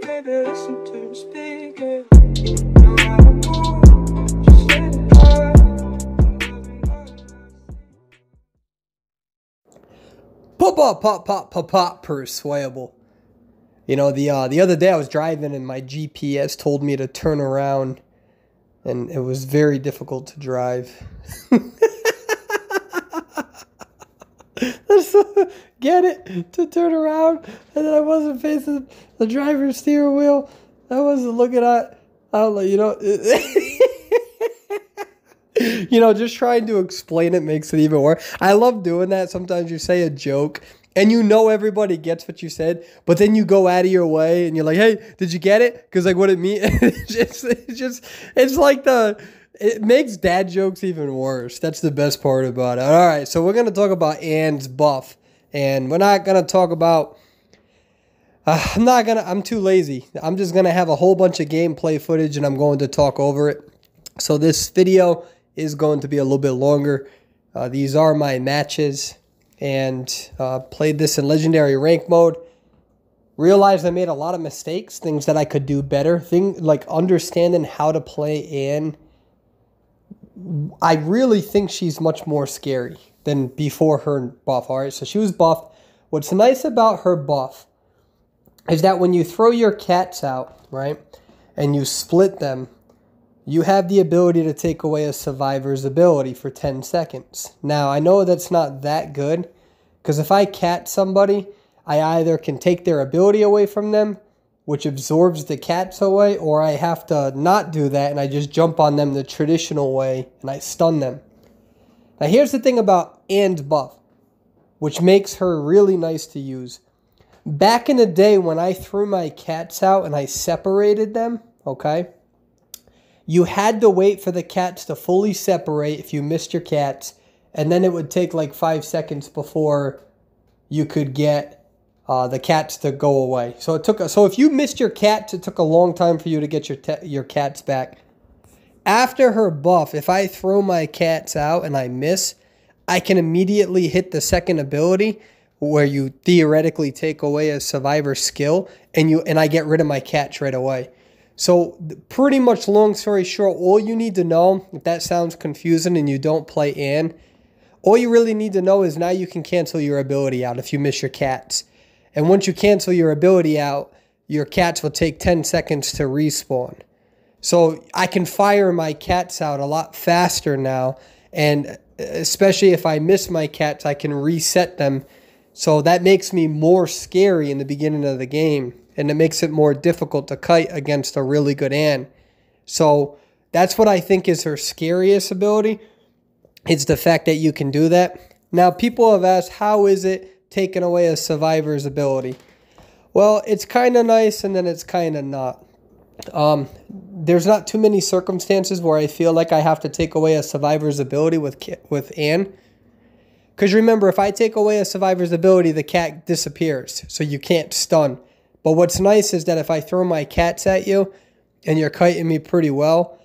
baby, listen to the speaker. No matter what, just let it go. Persuadable. You know, the other day I was driving and my GPS told me to turn around, and it was very difficult to drive. Get it? To turn around, and then I wasn't facing the driver's steering wheel. I wasn't looking at, I don't know, you know. You know, just trying to explain it makes it even worse. I love doing that. Sometimes you say a joke and you know everybody gets what you said, but then you go out of your way and you're like, hey, did you get it? Because like what it means, it's like it makes dad jokes even worse. That's the best part about it. All right, so we're going to talk about Anne's buff. And we're not going to talk about, I'm too lazy. I'm just going to have a whole bunch of gameplay footage and I'm going to talk over it. So this video is going to be a little bit longer. These are my matches, and played this in legendary rank mode. Realized I made a lot of mistakes, things that I could do better. Like understanding how to play Anne. I really think she's much more scary than before her buff. All right, so she was buffed. What's nice about her buff is that when you throw your cats out, right, and you split them, you have the ability to take away a survivor's ability for 10 seconds. Now, I know that's not that good, because if I cat somebody, I either can take their ability away from them, which absorbs the cats away, or I have to not do that and I just jump on them the traditional way and I stun them. Now, here's the thing about Anne's buff, which makes her really nice to use. Back in the day when I threw my cats out and I separated them, okay, you had to wait for the cats to fully separate if you missed your cats, and then it would take like 5 seconds before you could get the cats to go away. So if you missed your cats, it took a long time for you to get your cats back. After her buff, if I throw my cats out and I miss, I can immediately hit the second ability where you theoretically take away a survivor skill, and I get rid of my cats right away. So pretty much, long story short, all you need to know, if that sounds confusing and you don't play Anne, all you really need to know is now you can cancel your ability out if you miss your cats. And once you cancel your ability out, your cats will take 10 seconds to respawn. So I can fire my cats out a lot faster now, and especially if I miss my cats, I can reset them. So that makes me more scary in the beginning of the game, and it makes it more difficult to kite against a really good Anne. So that's what I think is her scariest ability. It's the fact that you can do that. Now, people have asked, how is it taking away a survivor's ability? Well, it's kind of nice, and then it's kind of not. There's not too many circumstances where I feel like I have to take away a survivor's ability with Anne. Because remember, if I take away a survivor's ability, the cat disappears, so you can't stun. But what's nice is that if I throw my cats at you and you're kiting me pretty well,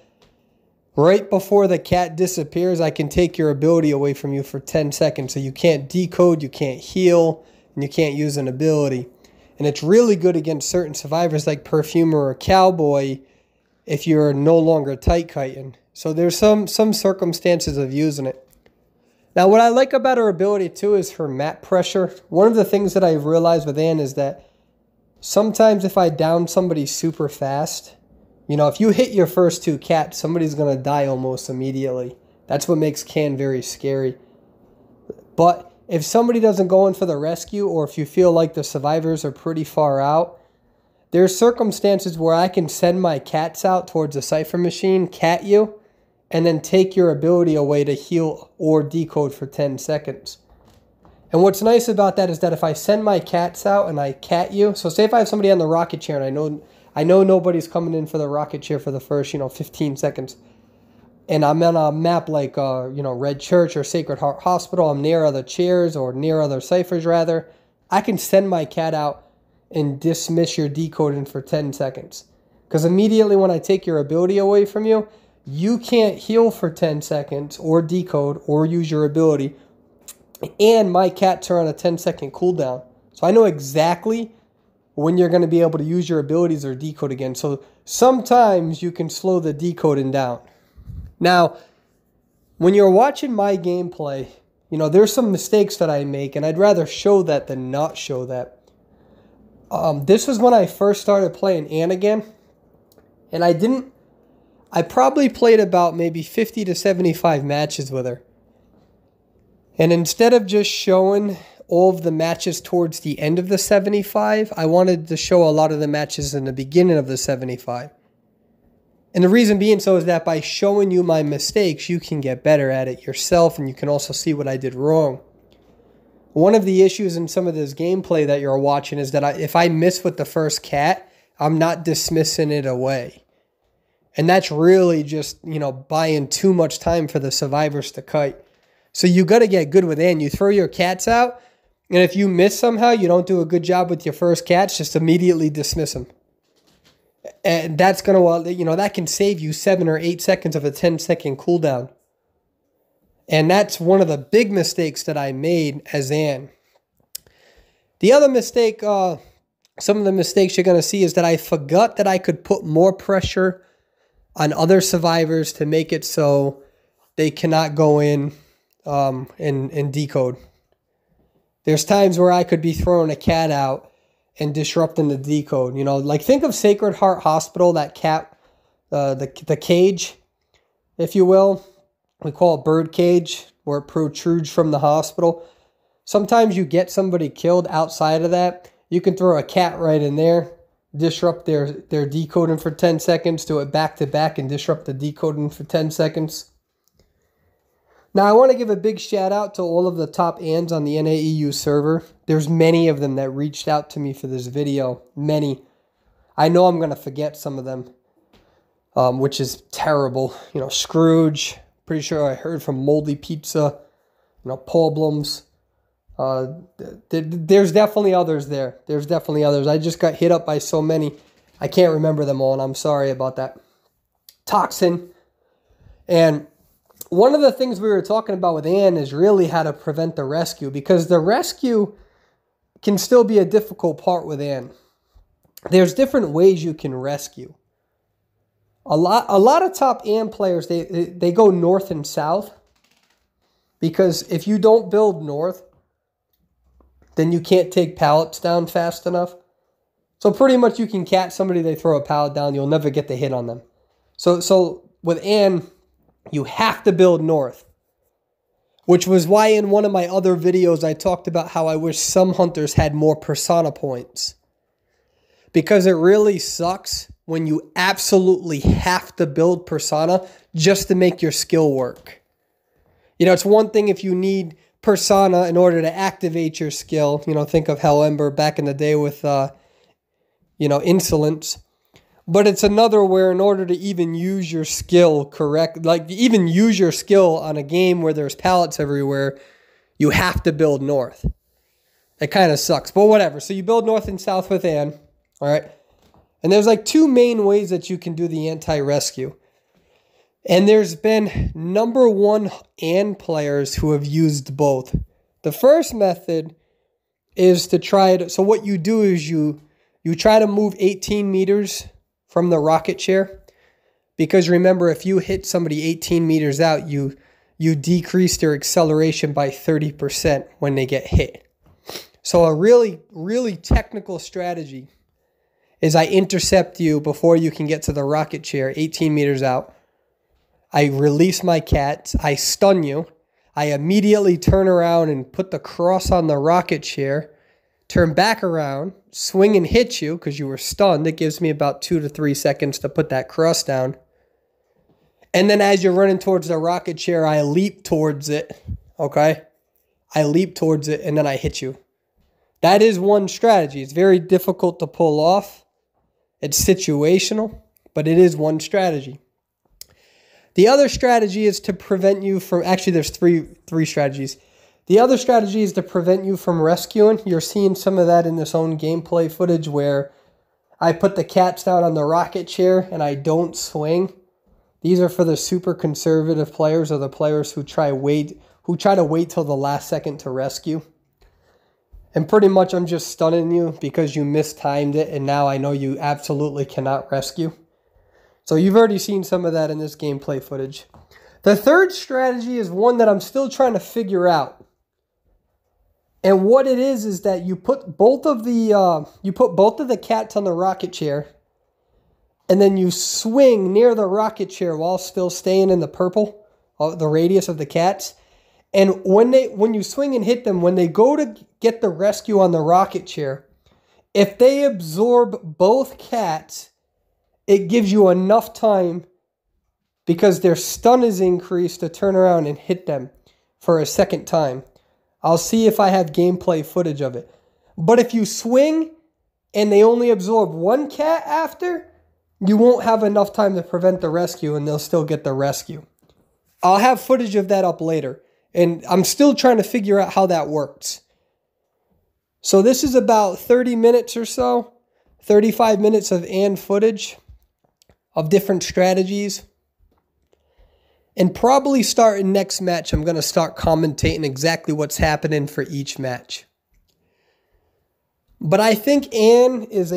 right before the cat disappears, I can take your ability away from you for 10 seconds. So you can't decode, you can't heal, and you can't use an ability. And it's really good against certain survivors like Perfumer or Cowboy if you're no longer tight kiting. So there's some circumstances of using it. Now, what I like about her ability too is her map pressure. One of the things that I've realized with Anne is that sometimes if I down somebody super fast, you know, if you hit your first two cats, somebody's going to die almost immediately. That's what makes Can very scary. But if somebody doesn't go in for the rescue, or if you feel like the survivors are pretty far out, there's circumstances where I can send my cats out towards the cipher machine, cat you, and then take your ability away to heal or decode for 10 seconds. And what's nice about that is that if I send my cats out and I cat you, so say if I have somebody on the rocket chair and I know nobody's coming in for the rocket chair for the first, 15 seconds, and I'm on a map like, Red Church or Sacred Heart Hospital, I'm near other chairs or near other ciphers rather, I can send my cat out and dismiss your decoding for 10 seconds. Because immediately when I take your ability away from you, you can't heal for 10 seconds or decode or use your ability. And my cats are on a 10-second cooldown. So I know exactly when you're going to be able to use your abilities or decode again. So sometimes you can slow the decoding down. Now, when you're watching my gameplay, there's some mistakes that I make, and I'd rather show that than not show that. This was when I first started playing Anne again, and I probably played about maybe 50 to 75 matches with her. And instead of just showing all of the matches towards the end of the 75, I wanted to show a lot of the matches in the beginning of the 75. And the reason being so is that by showing you my mistakes, you can get better at it yourself, and you can also see what I did wrong. One of the issues in some of this gameplay that you're watching is that if I miss with the first cat, I'm not dismissing it away. And that's really just, buying too much time for the survivors to kite. So you got to get good with Anne. You throw your cats out, and if you miss somehow, you don't do a good job with your first cats, just immediately dismiss them. And that's going to, that can save you 7 or 8 seconds of a 10-second cooldown. And that's one of the big mistakes that I made as Anne. The other mistake, some of the mistakes you're going to see is that I forgot that I could put more pressure on other survivors to make it so they cannot go in and decode. There's times where I could be throwing a cat out and disrupting the decode. Like think of Sacred Heart Hospital, that cat, the cage, if you will. We call it bird cage, where it protrudes from the hospital. Sometimes you get somebody killed outside of that. You can throw a cat right in there, disrupt their decoding for 10 seconds, do it back to back and disrupt the decoding for 10 seconds. Now, I want to give a big shout out to all of the top ANs on the NAEU server. There's many of them that reached out to me for this video. Many. I know I'm going to forget some of them, which is terrible. Scrooge. Pretty sure I heard from Moldy Pizza. Paul Blums. There's definitely others there. There's definitely others. I just got hit up by so many. I can't remember them all, and I'm sorry about that. Toxin. And one of the things we were talking about with Anne is really how to prevent the rescue, because the rescue can still be a difficult part with Anne. There's different ways you can rescue. A lot of top Anne players, they go north and south, because if you don't build north, then you can't take pallets down fast enough. So pretty much you can catch somebody, they throw a pallet down, you'll never get the hit on them. So with Anne, you have to build north, which was why in one of my other videos I talked about how I wish some hunters had more persona points. Because it really sucks when you absolutely have to build persona just to make your skill work. It's one thing if you need persona in order to activate your skill. Think of Hell Ember back in the day with, insolence. But it's another where in order to even use your skill correct, like even use your skill on a game where there's pallets everywhere, you have to build north. It kind of sucks, but whatever. So you build north and south with Anne, all right? And there's like two main ways that you can do the anti-rescue. And there's been #1 Anne players who have used both. The first method is to try it. So what you do is you try to move 18 meters from the rocket chair, because remember, if you hit somebody 18 meters out, you decrease their acceleration by 30% when they get hit. So a really, really technical strategy is I intercept you before you can get to the rocket chair, 18 meters out. I release my cats, I stun you, I immediately turn around and put the cross on the rocket chair, turn back around, swing and hit you because you were stunned. It gives me about 2 to 3 seconds to put that cross down. And then as you're running towards the rocket chair, I leap towards it, okay? I leap towards it and then I hit you. That is one strategy. It's very difficult to pull off. It's situational, but it is one strategy. The other strategy is to prevent you from, actually there's three strategies. The other strategy is to prevent you from rescuing. You're seeing some of that in this own gameplay footage where I put the cats down on the rocket chair and I don't swing. These are for the super conservative players, or the players who try to wait till the last second to rescue. And pretty much I'm just stunning you because you mistimed it, and now I know you absolutely cannot rescue. So you've already seen some of that in this gameplay footage. The third strategy is one that I'm still trying to figure out. And what it is that you put both of the cats on the rocket chair, and then you swing near the rocket chair while still staying in the purple, the radius of the cats. And when you swing and hit them, when they go to get the rescue on the rocket chair, if they absorb both cats, it gives you enough time, because their stun is increased, to turn around and hit them for a second time. I'll see if I have gameplay footage of it. But if you swing and they only absorb one cat after, you won't have enough time to prevent the rescue, and they'll still get the rescue. I'll have footage of that up later, and I'm still trying to figure out how that works. So this is about 30 minutes or so, 35 minutes of footage of different strategies. And probably starting next match, I'm going to start commentating exactly what's happening for each match. But I think Anne is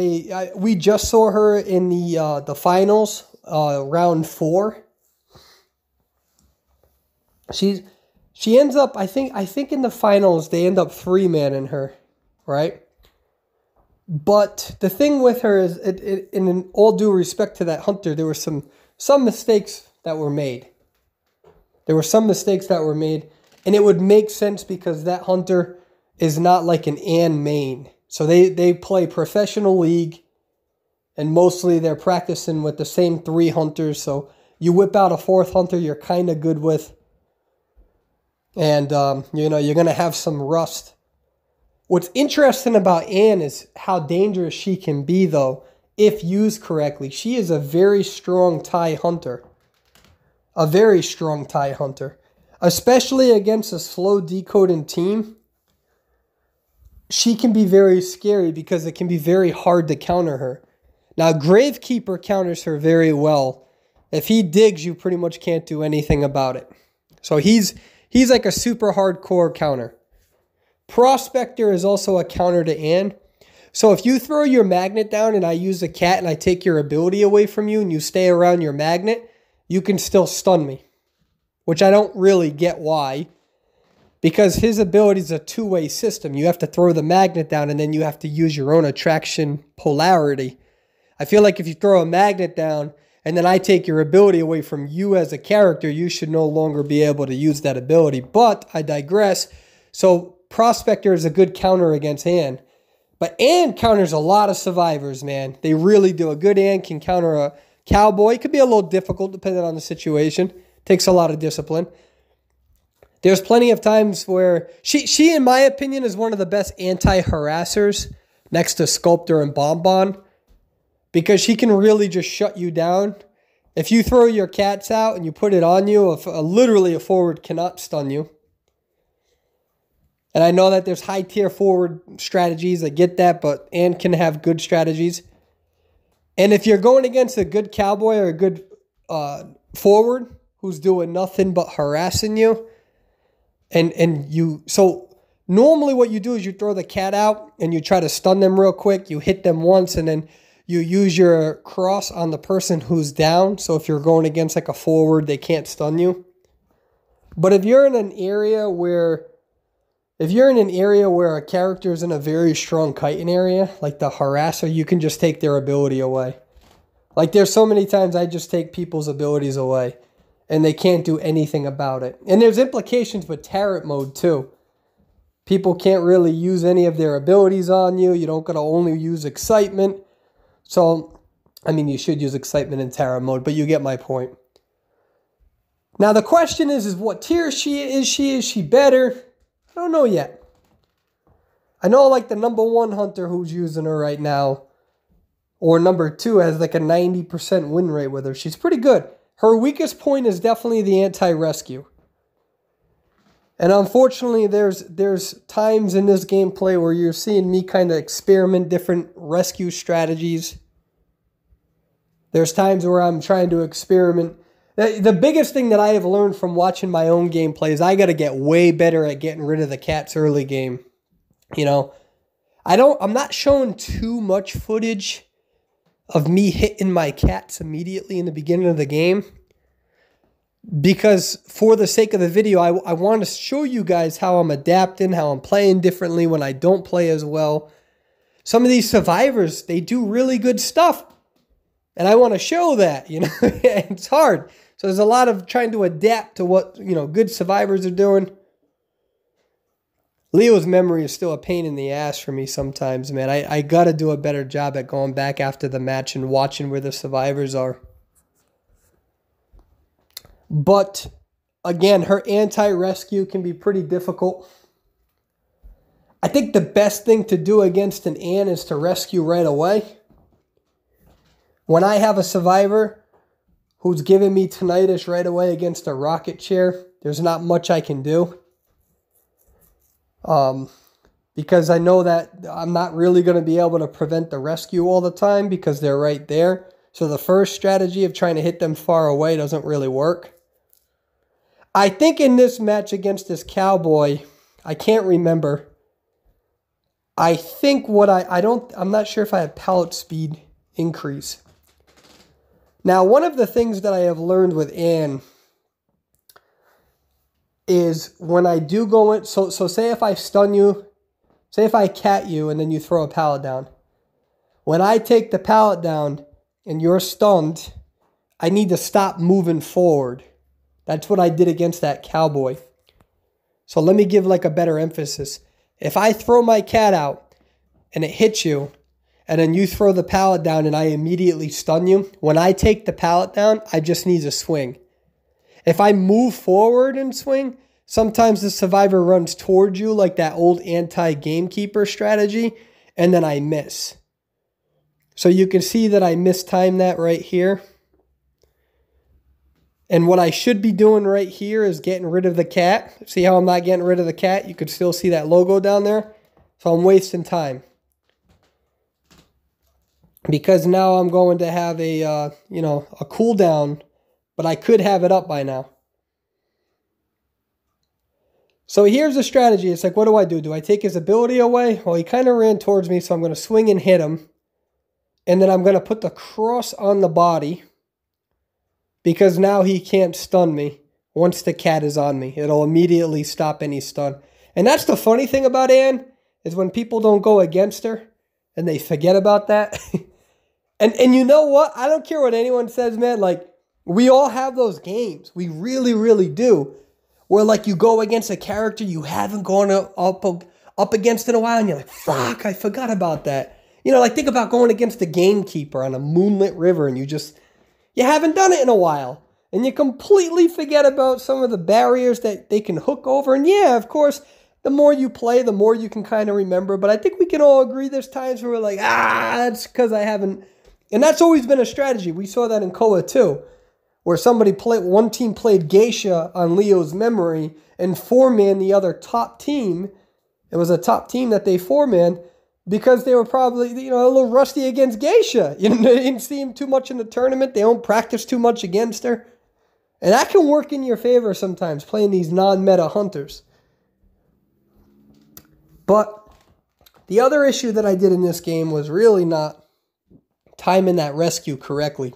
we just saw her in the finals, round 4. She ends up, I think in the finals, they end up 3-manning her, right? But the thing with her is, in all due respect to that hunter, there were some mistakes that were made. There were some mistakes that were made, and it would make sense because that hunter is not like an Anne main. So they play professional league, and mostly they're practicing with the same 3 hunters. So you whip out a 4th hunter you're kind of good with, and you're going to have some rust. What's interesting about Anne is how dangerous she can be, though, if used correctly. She is a very strong tie hunter. A very strong tie hunter. Especially against a slow decoding team. She can be very scary because it can be very hard to counter her. Now, Gravekeeper counters her very well. If he digs, you pretty much can't do anything about it. So he's like a super hardcore counter. Prospector is also a counter to Anne. So if you throw your magnet down and I use a cat and I take your ability away from you and you stay around your magnet, you can still stun me. Which I don't really get why. Because his ability is a two-way system. You have to throw the magnet down and then you have to use your own attraction polarity. I feel like if you throw a magnet down and then I take your ability away from you as a character, you should no longer be able to use that ability. But I digress. So Prospector is a good counter against Anne. But Anne counters a lot of survivors, man. They really do. A good Anne can counter a cowboy. It could be a little difficult depending on the situation. Takes a lot of discipline. There's plenty of times where she, in my opinion, is one of the best anti-harassers next to Sculptor and Bonbon, because she can really just shut you down. If you throw your cats out and you put it on you, literally a forward cannot stun you. And I know that there's high-tier forward strategies. I get that, but Anne can have good strategies. And if you're going against a good cowboy or a good forward who's doing nothing but harassing you, so normally what you do is you throw the cat out and you try to stun them real quick. You hit them once and then you use your cross on the person who's down. So if you're going against like a forward, they can't stun you. But if you're in an area where a character is in a very strong chitin area, like the harasser, you can just take their ability away. Like there's so many times I just take people's abilities away. And they can't do anything about it. And there's implications with tarot mode too. People can't really use any of their abilities on you. You don't got to only use excitement. So, I mean, you should use excitement in tarot mode, but you get my point. Now, the question is what tier is she? Is she better? I don't know yet. I know like the number 1 hunter who's using her right now, or number 2 has like a 90% win rate with her. She's pretty good. Her weakest point is definitely the anti-rescue. And unfortunately, there's times in this gameplay where you're seeing me kind of experiment different rescue strategies. There's times where I'm trying to experiment. The biggest thing that I have learned from watching my own gameplay is I got to get way better at getting rid of the cats early game. You know, I'm not showing too much footage of me hitting my cats immediately in the beginning of the game, because for the sake of the video, I want to show you guys how I'm adapting, how I'm playing differently when I don't play as well. Some of these survivors, they do really good stuff, and I want to show that, you know. It's hard. So there's a lot of trying to adapt to what, you know, good survivors are doing. Leo's memory is still a pain in the ass for me sometimes, man. I got to do a better job at going back after the match and watching where the survivors are. But, again, her anti-rescue can be pretty difficult. I think the best thing to do against an Ann is to rescue right away. When I have a survivor who's giving me tinnitus right away against a rocket chair, there's not much I can do. Because I know that I'm not really going to be able to prevent the rescue all the time because they're right there. So the first strategy of trying to hit them far away doesn't really work. I think in this match against this cowboy, I can't remember. I think what I'm not sure if I have pallet speed increase. Now, one of the things that I have learned with Ann is when I do go in, so say if I stun you, say if I cat you and then you throw a pallet down. When I take the pallet down and you're stunned, I need to stop moving forward. That's what I did against that cowboy. So let me give like a better emphasis. If I throw my cat out and it hits you, and then you throw the pallet down and I immediately stun you, when I take the pallet down, I just need to swing. If I move forward and swing, sometimes the survivor runs towards you like that old anti-gamekeeper strategy, and then I miss. So you can see that I mistimed that right here. And what I should be doing right here is getting rid of the cat. See how I'm not getting rid of the cat? You could still see that logo down there. So I'm wasting time. Because now I'm going to have a cooldown, but I could have it up by now. So here's the strategy. It's like, what do? Do I take his ability away? Well, he kind of ran towards me, so I'm going to swing and hit him. And then I'm going to put the cross on the body, because now he can't stun me once the cat is on me. It'll immediately stop any stun. And that's the funny thing about Ann, is when people don't go against her, and they forget about that. And you know what? I don't care what anyone says, man. Like, we all have those games. We really, really do. Where, like, you go against a character you haven't gone up against in a while, and you're like, fuck, I forgot about that. You know, like, think about going against the gamekeeper on a moonlit river, and you haven't done it in a while. And you completely forget about some of the barriers that they can hook over. And yeah, of course, the more you play, the more you can kind of remember. But I think we can all agree there's times where we're like, that's because I haven't. And that's always been a strategy. We saw that in Koa too, where one team played Geisha on Leo's memory and four-man the other top team. It was a top team that they four-man because they were probably, a little rusty against Geisha. They didn't see him too much in the tournament. They don't practice too much against her. And that can work in your favor sometimes, playing these non-meta hunters. But the other issue that I did in this game was really not timing that rescue correctly.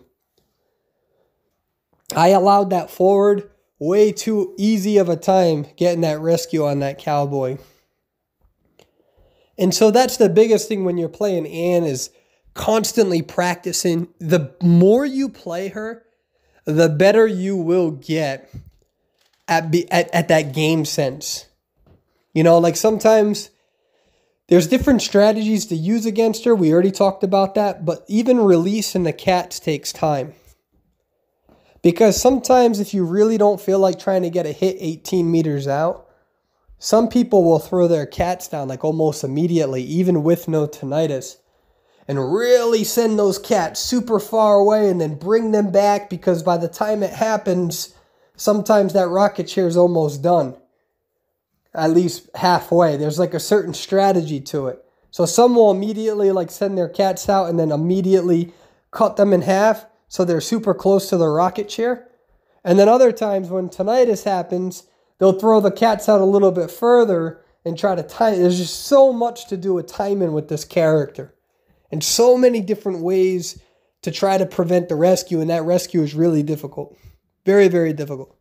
I allowed that forward way too easy of a time getting that rescue on that cowboy. And so that's the biggest thing when you're playing Ann, is constantly practicing. The more you play her, the better you will get at that game sense. Like sometimes there's different strategies to use against her. We already talked about that. But even releasing the cats takes time. Because sometimes if you really don't feel like trying to get a hit 18 meters out, some people will throw their cats down like almost immediately, even with no tinnitus, and really send those cats super far away and then bring them back, because by the time it happens, sometimes that rocket chair is almost done. At least halfway. There's like a certain strategy to it. So some will immediately like send their cats out and then immediately cut them in half so they're super close to the rocket chair. And then other times when tinnitus happens, they'll throw the cats out a little bit further and try to time. There's just so much to do with timing with this character. And so many different ways to try to prevent the rescue. And that rescue is really difficult. Very, very difficult.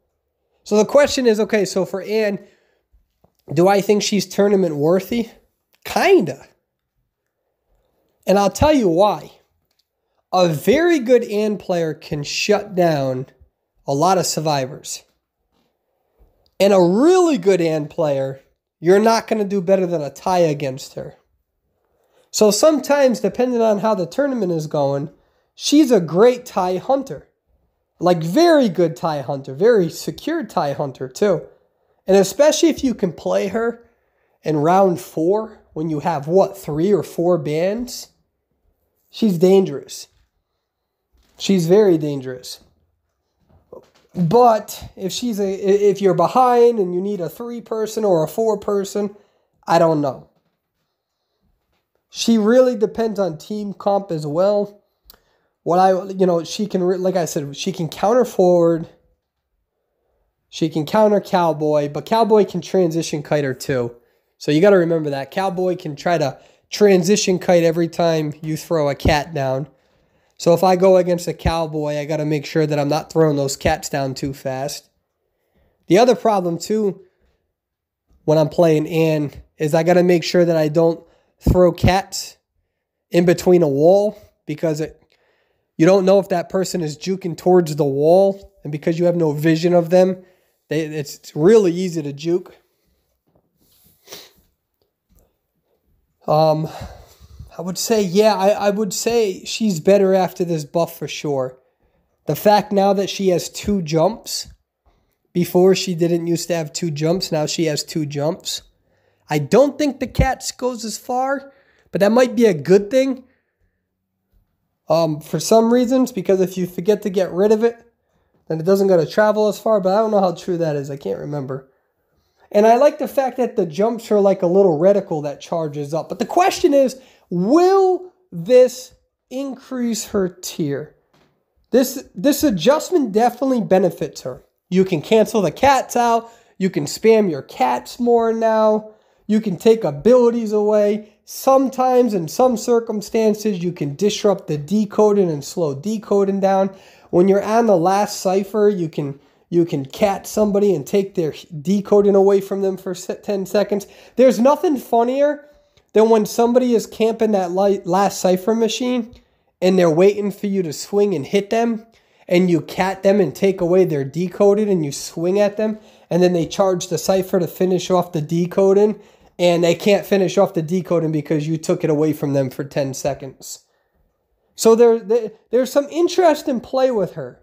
So the question is, okay, so for Anne, do I think she's tournament worthy? Kinda. And I'll tell you why. A very good Anne player can shut down a lot of survivors. And a really good Anne player, you're not going to do better than a tie against her. So sometimes, depending on how the tournament is going, she's a great tie hunter. Like very good tie hunter, very secure tie hunter too. And especially if you can play her in round 4 when you have, 3 or 4 bans, she's dangerous. She's very dangerous. But if you're behind and you need a 3-person or a 4-person, I don't know. She really depends on team comp as well. She can, like I said, she can counter forward. She can counter Cowboy, but Cowboy can transition kite her too. So you got to remember that. Cowboy can try to transition kite every time you throw a cat down. So if I go against a Cowboy, I got to make sure that I'm not throwing those cats down too fast. The other problem too, when I'm playing Anne, is I got to make sure that I don't throw cats in between a wall, because you don't know if that person is juking towards the wall, and because you have no vision of them, it's really easy to juke. I would say, I would say she's better after this buff for sure. The fact now that she has 2 jumps, before she didn't used to have 2 jumps, now she has 2 jumps. I don't think the cat goes as far, but that might be a good thing. For some reasons, because if you forget to get rid of it, then it doesn't go to travel as far, but I don't know how true that is. I can't remember. And I like the fact that the jumps are like a little reticle that charges up. But the question is, will this increase her tier? This adjustment definitely benefits her. You can cancel the cats out. You can spam your cats more now. You can take abilities away. Sometimes, in some circumstances, you can disrupt the decoding and slow decoding down. When you're on the last cipher, you can cat somebody and take their decoding away from them for 10 seconds. There's nothing funnier than when somebody is camping that last cipher machine and they're waiting for you to swing and hit them, and you cat them and take away their decoding and you swing at them, and then they charge the cipher to finish off the decoding, and they can't finish off the decoding because you took it away from them for 10 seconds. So there's some interest in play with her.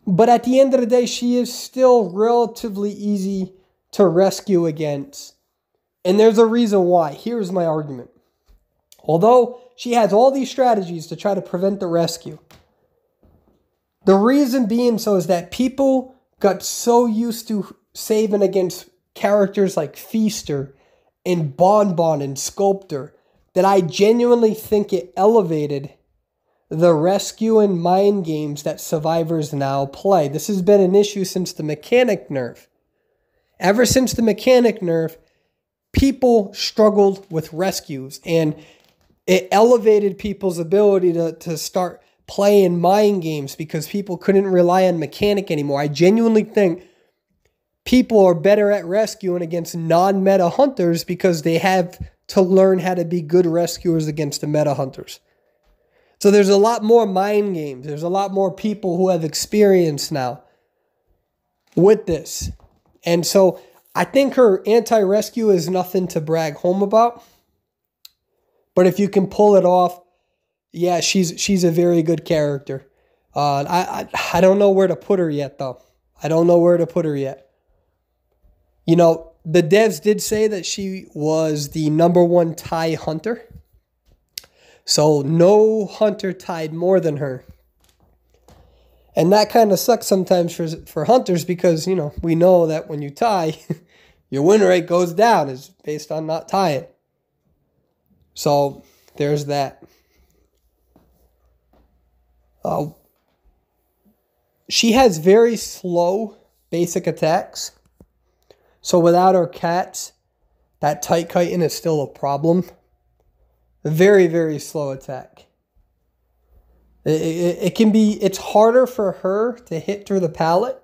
But at the end of the day, she is still relatively easy to rescue against. And there's a reason why. Here's my argument. Although she has all these strategies to try to prevent the rescue, the reason being so is that people got so used to saving against characters like Feaster and Bonbon and Sculptor that I genuinely think it elevated the rescue and mind games that survivors now play. This has been an issue since the mechanic nerf. Ever since the mechanic nerf, people struggled with rescues, and it elevated people's ability to start playing mind games because people couldn't rely on mechanic anymore. I genuinely think people are better at rescuing against non-meta hunters because they have to learn how to be good rescuers against the meta hunters. So there's a lot more mind games. There's a lot more people who have experience now with this. And so I think her anti-rescue is nothing to brag home about. But if you can pull it off, yeah, she's a very good character. I don't know where to put her yet, though. I don't know where to put her yet. You know, the devs did say that she was the #1 tie hunter. So no hunter tied more than her. And that kind of sucks sometimes for hunters because, you know, we know that when you tie, your win rate goes down. It's based on not tying. So there's that. She has very slow basic attacks. So without her cats, that tight chitin is still a problem. Very, very slow attack. It's harder for her to hit through the pallet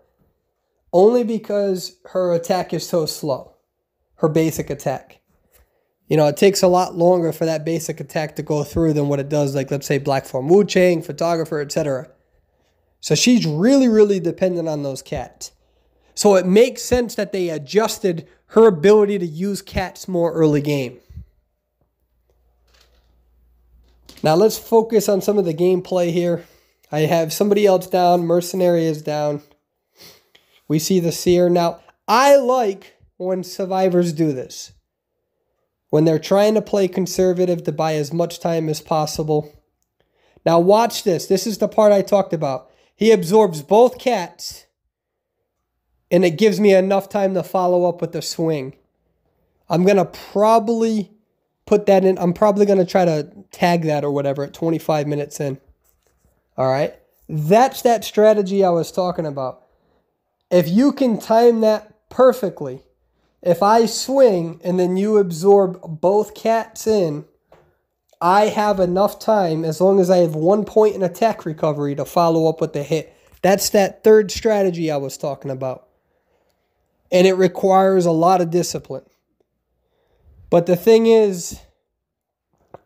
only because her attack is so slow. Her basic attack. You know, it takes a lot longer for that basic attack to go through than what it does, like, let's say, Black Form Wu Chang, Photographer, etc. So she's really, really dependent on those cats. So it makes sense that they adjusted her ability to use cats more early game. Now let's focus on some of the gameplay here. I have somebody else down. Mercenary is down. We see the Seer. Now, I like when survivors do this. When they're trying to play conservative to buy as much time as possible. Now watch this. This is the part I talked about. He absorbs both cats. And it gives me enough time to follow up with the swing. I'm going to probably put that in. I'm probably going to try to tag that or whatever at 25 minutes in. All right. That's that strategy I was talking about. If you can time that perfectly, if I swing and then you absorb both cats in, I have enough time, as long as I have 1 point in attack recovery, to follow up with the hit. That's that third strategy I was talking about. And it requires a lot of discipline. But the thing is,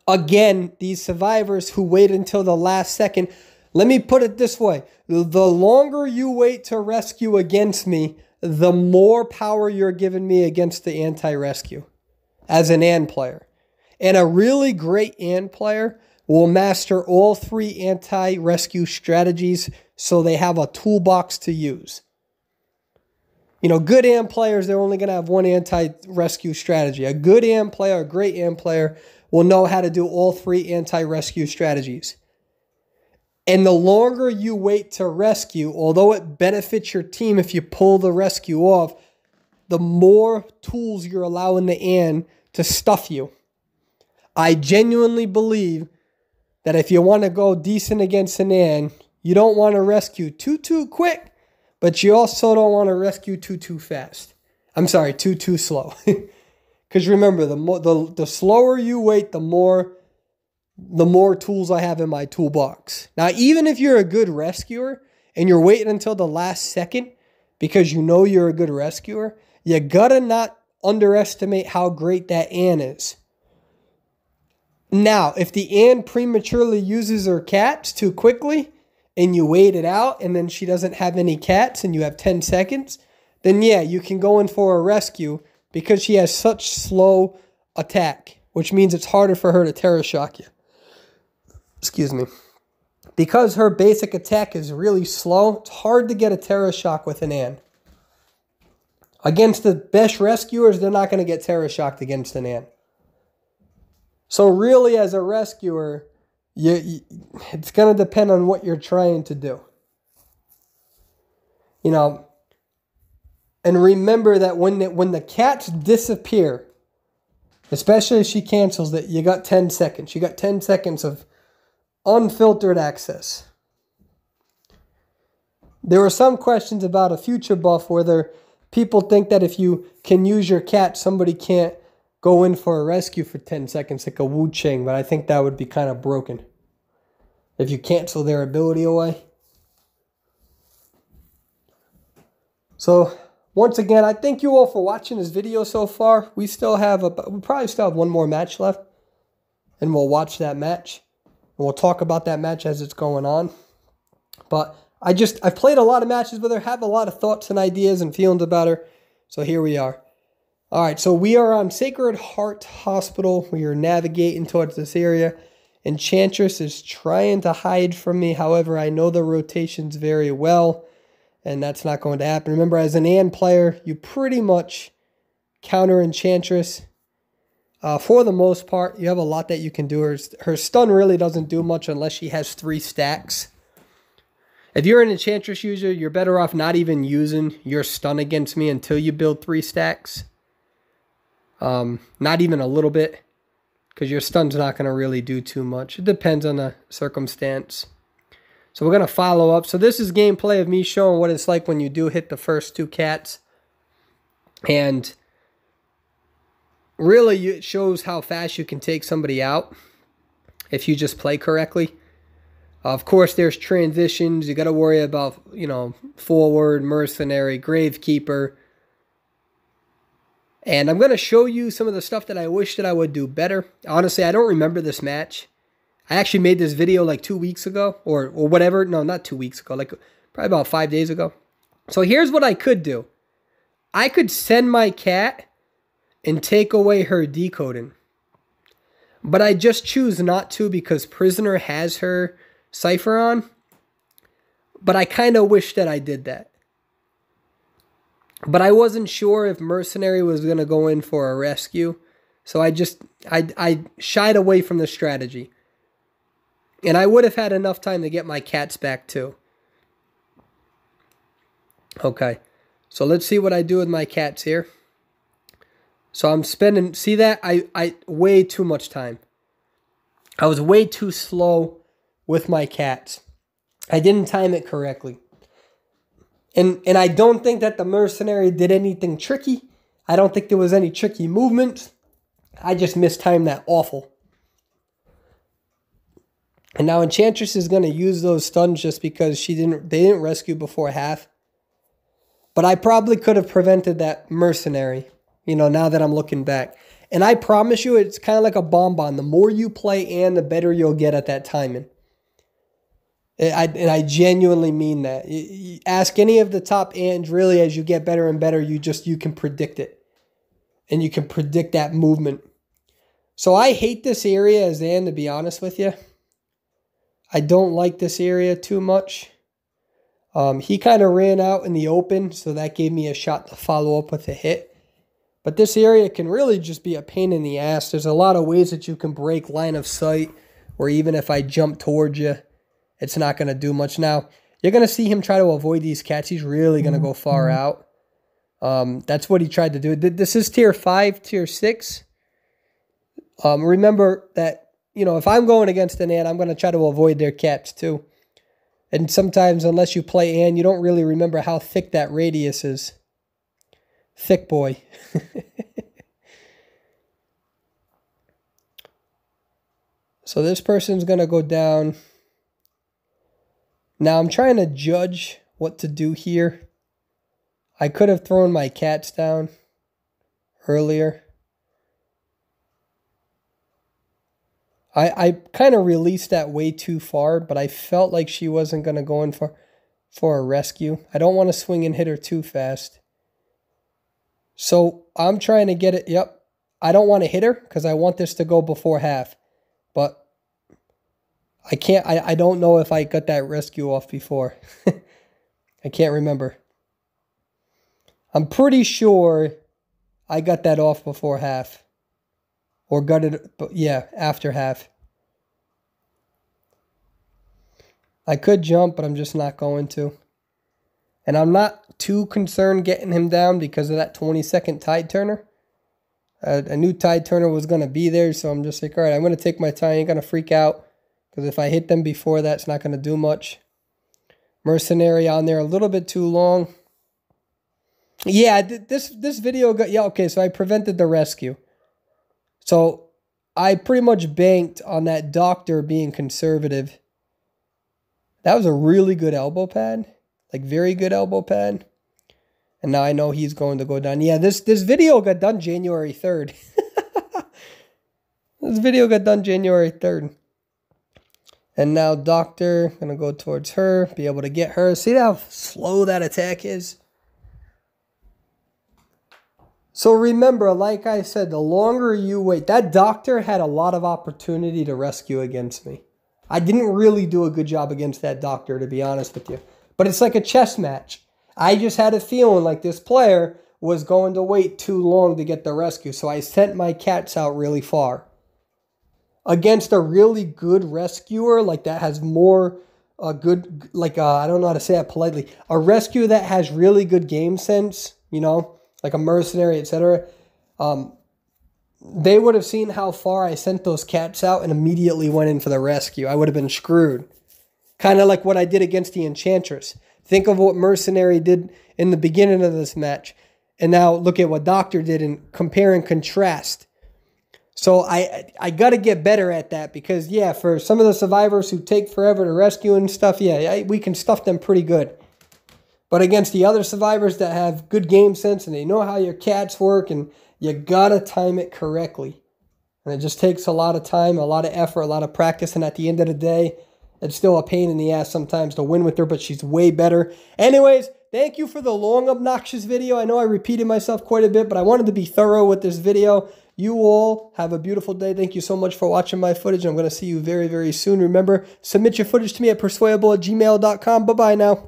again, these survivors who wait until the last second, let me put it this way. The longer you wait to rescue against me, the more power you're giving me against the anti-rescue as an AND player. And a really great AND player will master all 3 anti-rescue strategies so they have a toolbox to use. You know, good AND players, they're only going to have one anti-rescue strategy. A good AND player, a great AND player will know how to do all 3 anti-rescue strategies. And the longer you wait to rescue, although it benefits your team if you pull the rescue off, the more tools you're allowing the AND to stuff you. I genuinely believe that if you want to go decent against an AND, you don't want to rescue too quick, but you also don't want to rescue too fast. I'm sorry, too slow. Because remember, the slower you wait, the more tools I have in my toolbox. Now, even if you're a good rescuer and you're waiting until the last second because you know you're a good rescuer, you gotta not underestimate how great that AND is. Now, if the AND prematurely uses her cats too quickly and you wait it out and then she doesn't have any cats and you have 10 seconds, then yeah, you can go in for a rescue because she has such slow attack, which means it's harder for her to terror shock you. Excuse me. Because her basic attack is really slow, it's hard to get a terror shock with an AND. Against the best rescuers, they're not going to get terror shocked against an AND. So really, as a rescuer, it's going to depend on what you're trying to do. You know, and remember that when the cats disappear, especially if she cancels that, you got 10 seconds. You got 10 seconds of unfiltered access. There were some questions about a future buff whether people think that if you can use your cat, somebody can't go in for a rescue for 10 seconds like a Wu Chang, but I think that would be kind of broken if you cancel their ability away. So, once again, I thank you all for watching this video so far. We probably still have one more match left, and we'll watch that match. And we'll talk about that match as it's going on. But I've played a lot of matches with her, have a lot of thoughts and ideas and feelings about her. So here we are. All right, so we are on Sacred Heart Hospital. We are navigating towards this area. Enchantress is trying to hide from me. However, I know the rotations very well, and that's not going to happen. Remember, as an AND player, you pretty much counter Enchantress. For the most part, you have a lot that you can do. Her stun really doesn't do much unless she has 3 stacks. If you're an Enchantress user, you're better off not even using your stun against me until you build 3 stacks. Not even a little bit, because your stun's not going to really do too much. It depends on the circumstance. So we're going to follow up. So this is gameplay of me showing what it's like when you do hit the first 2 cats. And really it shows how fast you can take somebody out if you just play correctly. Of course, there's transitions. You got to worry about, you know, forward, mercenary, gravekeeper. And I'm going to show you some of the stuff that I wish that I would do better. Honestly, I don't remember this match. I actually made this video like 2 weeks ago or whatever. No, not 2 weeks ago. Like probably about 5 days ago. So here's what I could do. I could send my cat and take away her decoding. But I just choose not to because Prisoner has her Cypher on. But I kind of wish that I did that. But I wasn't sure if Mercenary was going to go in for a rescue. So I shied away from the strategy. And I would have had enough time to get my cats back too. Okay. So let's see what I do with my cats here. So I'm spending, see that? I way too much time. I was way too slow with my cats. I didn't time it correctly. And I don't think that the Mercenary did anything tricky. I don't think there was any tricky movements. I just mistimed that awful. And now Enchantress is going to use those stuns just because they didn't rescue before half. But I probably could have prevented that Mercenary, you know, now that I'm looking back. And I promise you, it's kind of like a bonbon. The more you play and the better you'll get at that timing. And I genuinely mean that. You ask any of the top ants, really, as you get better and better, you can predict it. And you can predict that movement. So I hate this area as Ann, to be honest with you. I don't like this area too much. He kind of ran out in the open, so that gave me a shot to follow up with a hit. But this area can really just be a pain in the ass. There's a lot of ways that you can break line of sight, or even if I jump towards you, it's not going to do much. Now, you're going to see him try to avoid these cats. He's really going to go far out. That's what he tried to do. This is tier 5, tier 6. Remember that, you know, if I'm going against an ant, I'm going to try to avoid their cats too. And sometimes, unless you play ant, you don't really remember how thick that radius is. Thick boy. So this person's going to go down. Now I'm trying to judge what to do here. I could have thrown my cats down earlier. I kind of released that way too far, but I felt like she wasn't going to go in for a rescue. I don't want to swing and hit her too fast. So I'm trying to get it. Yep. I don't want to hit her because I want this to go before half. But I can't. I don't know if I got that rescue off before. I can't remember. I'm pretty sure I got that off before half. Or got it, yeah, after half. I could jump, but I'm just not going to. And I'm not too concerned getting him down because of that 20-second tide turner. A new tide turner was going to be there, so I'm just like, all right, I'm going to take my time. I ain't going to freak out. Because if I hit them before that, it's not going to do much. Mercenary on there a little bit too long. Yeah, this video got... Yeah, okay, so I prevented the rescue. So I pretty much banked on that doctor being conservative. That was a really good elbow pad. Like, very good elbow pad. And now I know he's going to go down. Yeah, this video got done January 3rd. This video got done January 3rd. And now doctor, going to go towards her, be able to get her. See how slow that attack is? So remember, like I said, the longer you wait, that doctor had a lot of opportunity to rescue against me. I didn't really do a good job against that doctor, to be honest with you. But it's like a chess match. I just had a feeling like this player was going to wait too long to get the rescue. So I sent my cats out really far. Against a really good rescuer, like that has more good, like I don't know how to say that politely. A rescue that has really good game sense, you know, like a mercenary, etc. They would have seen how far I sent those cats out and immediately went in for the rescue. I would have been screwed. Kind of like what I did against the Enchantress. Think of what Mercenary did in the beginning of this match. And now look at what Doctor did and compare and contrast. So I got to get better at that because, yeah, for some of the survivors who take forever to rescue and stuff, yeah, we can stuff them pretty good. But against the other survivors that have good game sense and they know how your cats work, and you got to time it correctly. And it just takes a lot of time, a lot of effort, a lot of practice. And at the end of the day, it's still a pain in the ass sometimes to win with her, but she's way better. Anyways, thank you for the long, obnoxious video. I know I repeated myself quite a bit, but I wanted to be thorough with this video. You all have a beautiful day. Thank you so much for watching my footage. I'm going to see you very, very soon. Remember, submit your footage to me at persuadable@gmail.com. Bye-bye now.